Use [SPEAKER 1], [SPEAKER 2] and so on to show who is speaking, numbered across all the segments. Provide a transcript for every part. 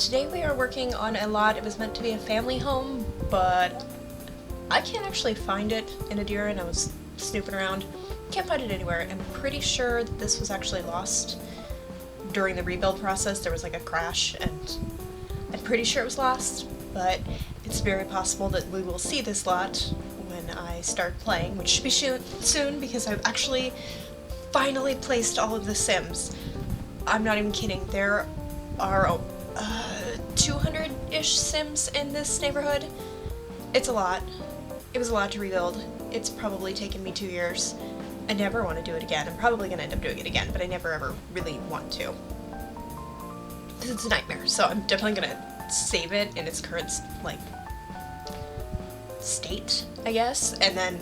[SPEAKER 1] Today we are working on a lot. It was meant to be a family home, but I can't actually find it in Adira, and I was snooping around. Can't find it anywhere. I'm pretty sure that this was actually lost during the rebuild process. There was like a crash, and I'm pretty sure it was lost, but it's very possible that we will see this lot when I start playing, which should be soon because I've actually finally placed all of the Sims. I'm not even kidding. There are 200-ish Sims in this neighborhood. It's a lot. It was a lot to rebuild. It's probably taken me 2 years. I never want to do it again. I'm probably going to end up doing it again, but I never ever really want to. It's a nightmare, so I'm definitely going to save it in its current, state, I guess, and then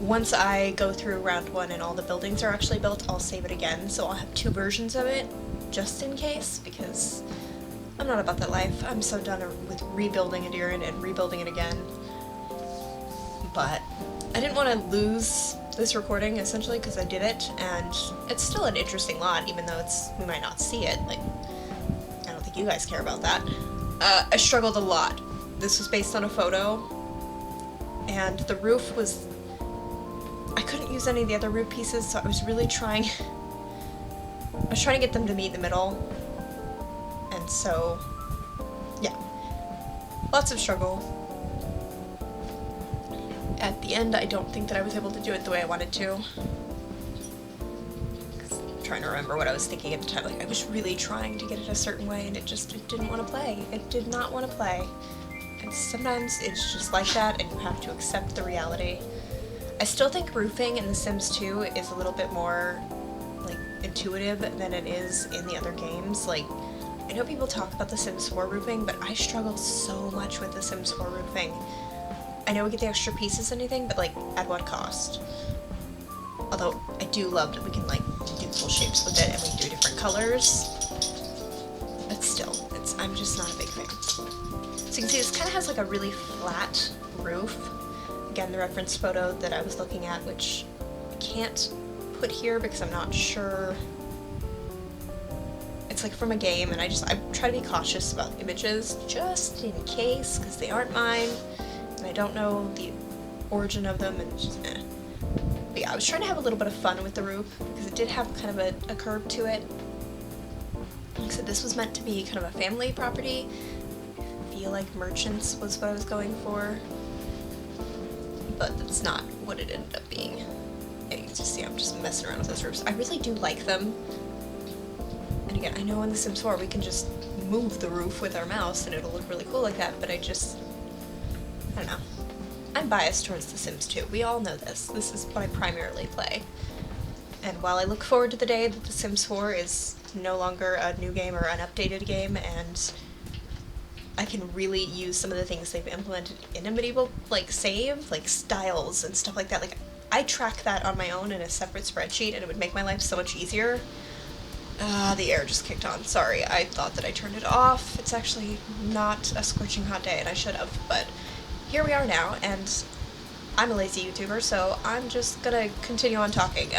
[SPEAKER 1] once I go through round 1 and all the buildings are actually built, I'll save it again, so I'll have 2 versions of it, just in case, because I'm not about that life. I'm so done with rebuilding Adiran and rebuilding it again. But I didn't want to lose this recording, essentially, because I did it, and it's still an interesting lot, even though we might not see it. Like, I don't think you guys care about that. I struggled a lot. This was based on a photo, and the roof was... I couldn't use any of the other roof pieces, so I was really trying... I was trying to get them to meet in the middle, and so, yeah. Lots of struggle. At the end, I don't think that I was able to do it the way I wanted to. I'm trying to remember what I was thinking at the time. Like, I was really trying to get it a certain way, and it didn't want to play. It did not want to play. And sometimes it's just like that, and you have to accept the reality. I still think roofing in The Sims 2 is a little bit more, intuitive than it is in the other games. Like, I know people talk about The Sims 4 roofing, but I struggle so much with The Sims 4 roofing. I know we get the extra pieces and anything, but, at what cost? Although, I do love that we can, do cool shapes with it, and we can do different colors. But still, I'm just not a big fan. So you can see this kind of has, a really flat roof. Again, the reference photo that I was looking at, which I can't put here because I'm not sure. It's from a game, and I try to be cautious about images just in case, because they aren't mine, and I don't know the origin of them, and it's just But yeah, I was trying to have a little bit of fun with the roof because it did have kind of a curve to it. Like I said, this was meant to be kind of a family property. I feel like merchants was what I was going for, but that's not what it ended up being. Yeah, you can just see I'm just messing around with those roofs. I really do like them. And again, I know in The Sims 4 we can just move the roof with our mouse and it'll look really cool like that, but I don't know. I'm biased towards The Sims 2. We all know this. This is what I primarily play. And while I look forward to the day that The Sims 4 is no longer a new game or an updated game, and I can really use some of the things they've implemented in a medieval, save, styles and stuff like that. I track that on my own in a separate spreadsheet, and it would make my life so much easier. The air just kicked on. Sorry, I thought that I turned it off. It's actually not a scorching hot day, and I should have, but here we are now, and I'm a lazy YouTuber, so I'm just gonna continue on talking.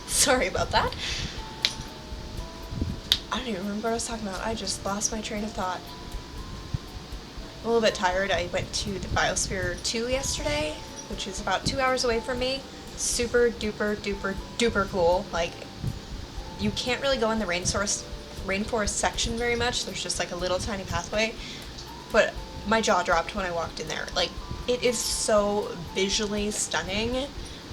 [SPEAKER 1] Sorry about that. I don't even remember what I was talking about. I just lost my train of thought. I'm a little bit tired. I went to the Biosphere 2 yesterday, which is about 2 hours away from me. Super duper duper duper cool. You can't really go in the rainforest section very much. There's just a little tiny pathway, but my jaw dropped when I walked in there. It is so visually stunning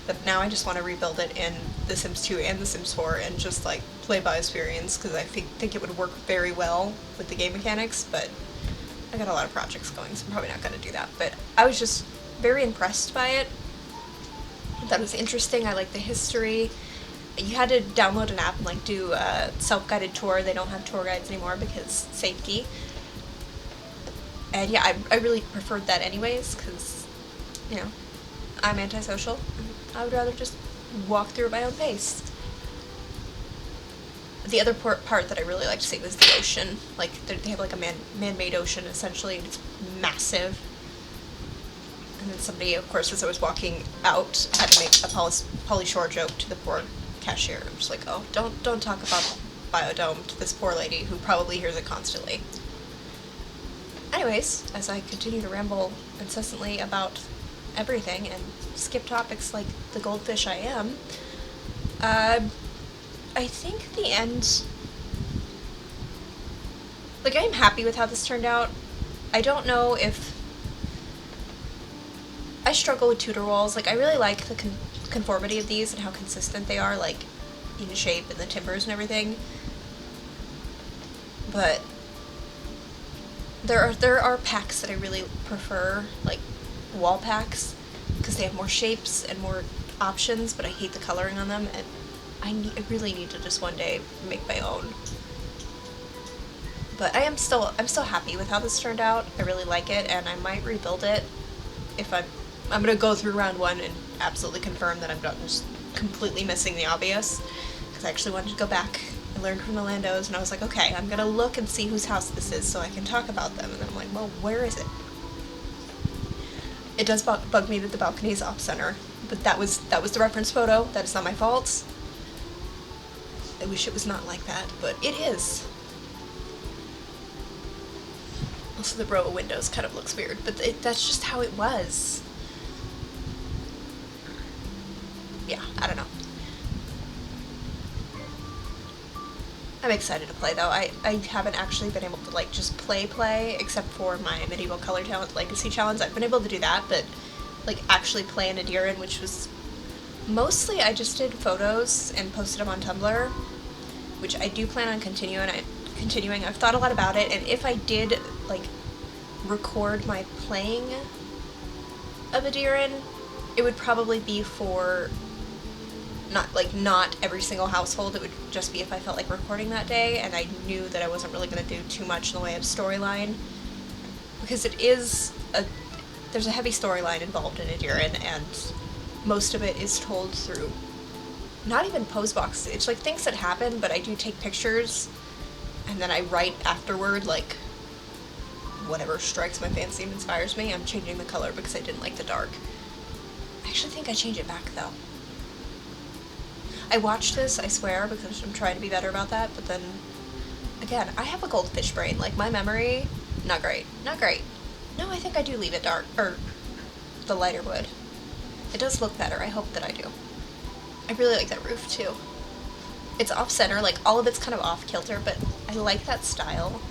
[SPEAKER 1] that now I just want to rebuild it in The Sims 2 and The Sims 4 and just play by experience, because I think it would work very well with the game mechanics, but I got a lot of projects going, so I'm probably not going to do that. But I was just very impressed by it. That was interesting. I liked the history. You had to download an app and do a self-guided tour. They don't have tour guides anymore because safety. And yeah, I really preferred that anyways, because, I'm antisocial. I would rather just walk through at my own pace. The other part that I really liked to see was the ocean. They have a man-made ocean, essentially, and it's massive. And then somebody, of course, as I was walking out, had to make a Pauly Shore joke to the poor cashier. I'm just oh, don't talk about biodome to this poor lady who probably hears it constantly. Anyways, as I continue to ramble incessantly about everything and skip topics like the goldfish I am, I think the end, like, I'm happy with how this turned out. I don't know if, I struggle with tutor walls. Like, I really like the conformity of these and how consistent they are, like, in shape and the timbers and everything. But there are packs that I really prefer, like wall packs, because they have more shapes and more options, but I hate the coloring on them, and I really need to just one day make my own. But I'm still happy with how this turned out. I really like it, and I might rebuild it if I'm gonna go through round 1 and absolutely confirm that I'm not just completely missing the obvious, because I actually wanted to go back. I learned from the Landos, and I was like, okay, I'm gonna look and see whose house this is so I can talk about them. And then I'm like, well, where is it? It does bug me that the balcony is off center, but that was the reference photo. That is not my fault. I wish it was not like that, but it is. Also, the row of windows kind of looks weird, but that's just how it was. Yeah, I don't know. I'm excited to play, though. I haven't actually been able to, like, just play, except for my Medieval Color Talent Legacy Challenge. I've been able to do that, but, like, actually play in a Dirin, which was mostly I just did photos and posted them on Tumblr, which I do plan on continuing. I've thought a lot about it, and if I did, like, record my playing of a Dirin, it would probably be for not every single household. It would just be if I felt like recording that day, and I knew that I wasn't really going to do too much in the way of storyline, because there's a heavy storyline involved in Adirin, and most of it is told through not even pose boxes. It's like things that happen, but I do take pictures, and then I write afterward, like, whatever strikes my fancy and inspires me. I'm changing the color because I didn't like the dark. I actually think I changed it back, though. I watched this, I swear, because I'm trying to be better about that, but then, again, I have a goldfish brain. Like, my memory, not great. Not great. No, I think I do leave it dark, or the lighter wood. It does look better. I hope that I do. I really like that roof, too. It's off-center, like, all of it's kind of off-kilter, but I like that style.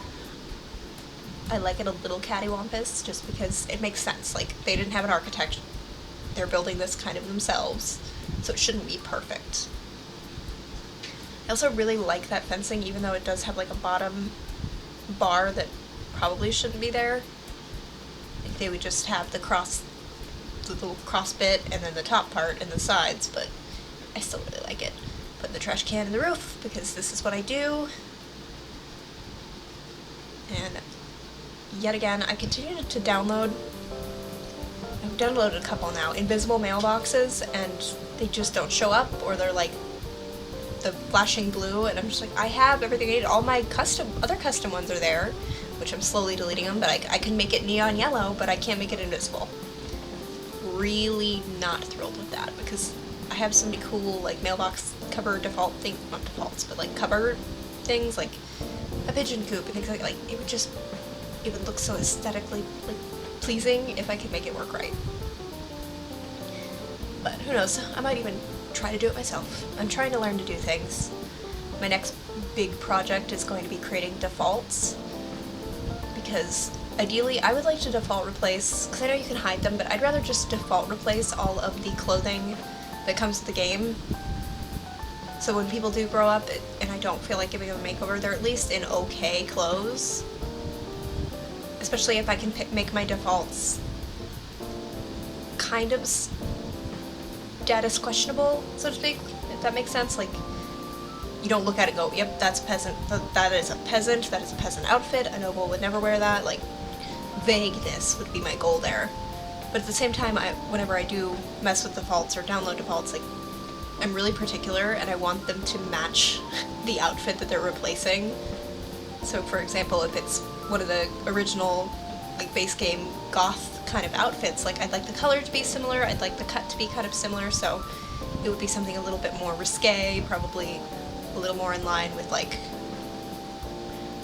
[SPEAKER 1] I like it a little cattywampus, just because it makes sense. Like, they didn't have an architect. They're building this kind of themselves, so it shouldn't be perfect. I also really like that fencing, even though it does have, like, a bottom bar that probably shouldn't be there. Like, they would just have the little cross bit, and then the top part and the sides, but I still really like it. Put the trash can in the roof, because this is what I do. And yet again, I continue to download. I've downloaded a couple now, invisible mailboxes, and they just don't show up, or they're like the flashing blue, and I'm just like, I have everything I need. All my other custom ones are there, which I'm slowly deleting them, but I can make it neon yellow, but I can't make it invisible. Really not thrilled with that, because I have so many cool, like, mailbox cover default things, not defaults, but, like, cover things, like a pigeon coop and things like that. Like, it would look so aesthetically, like, pleasing if I could make it work right. But who knows, I might even try to do it myself. I'm trying to learn to do things. My next big project is going to be creating defaults, because ideally I would like to default replace, because I know you can hide them, but I'd rather just default replace all of the clothing that comes with the game. So when people do grow up and I don't feel like giving them a makeover, they're at least in okay clothes. Especially if I can make my defaults kind of status questionable, so to speak, if that makes sense. Like, you don't look at it and go, yep, that's peasant, that is a peasant outfit, a noble would never wear that. Like, vagueness would be my goal there. But at the same time, whenever I do mess with defaults or download defaults, like, I'm really particular, and I want them to match the outfit that they're replacing. So, for example, if it's one of the original, like, base game goth kind of outfits, like, I'd like the color to be similar, I'd like the cut to be kind of similar, so it would be something a little bit more risque, probably a little more in line with like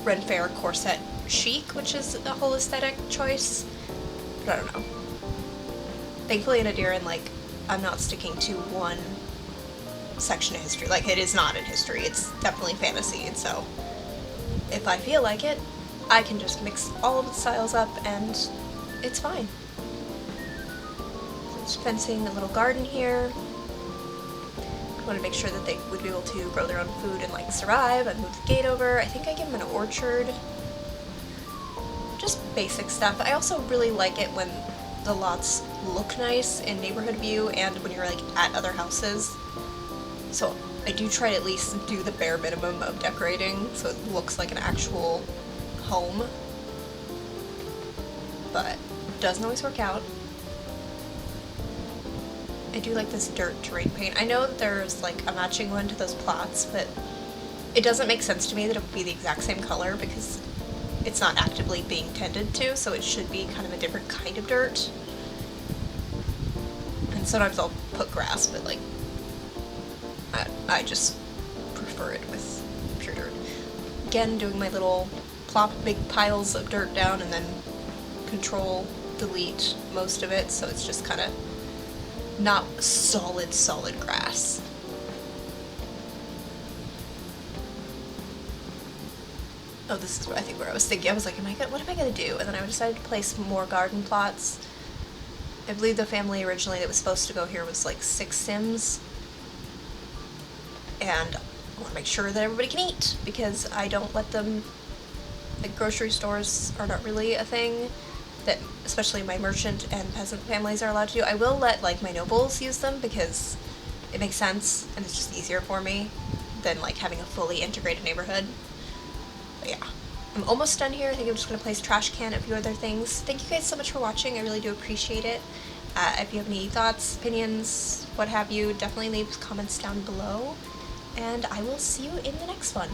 [SPEAKER 1] Ren Fair corset chic, which is a whole aesthetic choice. But I don't know. Thankfully in Adiran, like, I'm not sticking to one section of history. Like, it is not in history, it's definitely fantasy, and so if I feel like it, I can just mix all of the styles up and it's fine. Just fencing a little garden here. I want to make sure that they would be able to grow their own food and like survive. I moved the gate over. I think I give them an orchard. Just basic stuff. I also really like it when the lots look nice in neighborhood view and when you're like at other houses. So I do try to at least do the bare minimum of decorating so it looks like an actual home. But it doesn't always work out. I do like this dirt terrain paint. I know that there's like a matching one to those plots, but it doesn't make sense to me that it would be the exact same color because it's not actively being tended to, so it should be kind of a different kind of dirt. And sometimes I'll put grass, but like, I just prefer it with pure dirt. Again, doing my little plop big piles of dirt down and then control delete most of it, so it's just kind of not solid grass. Oh, this is what I think where I was thinking. I was like, what am I gonna do? And then I decided to place more garden plots. I believe the family originally that was supposed to go here was like 6 Sims. And I want to make sure that everybody can eat because I don't let them, like grocery stores are not really a thing that especially my merchant and peasant families are allowed to do. I will let like my nobles use them because it makes sense and it's just easier for me than like having a fully integrated neighborhood. But yeah, I'm almost done here. I think I'm just going to place trash can and a few other things. Thank you guys so much for watching. I really do appreciate it. If you have any thoughts, opinions, what have you, definitely leave comments down below. And I will see you in the next one.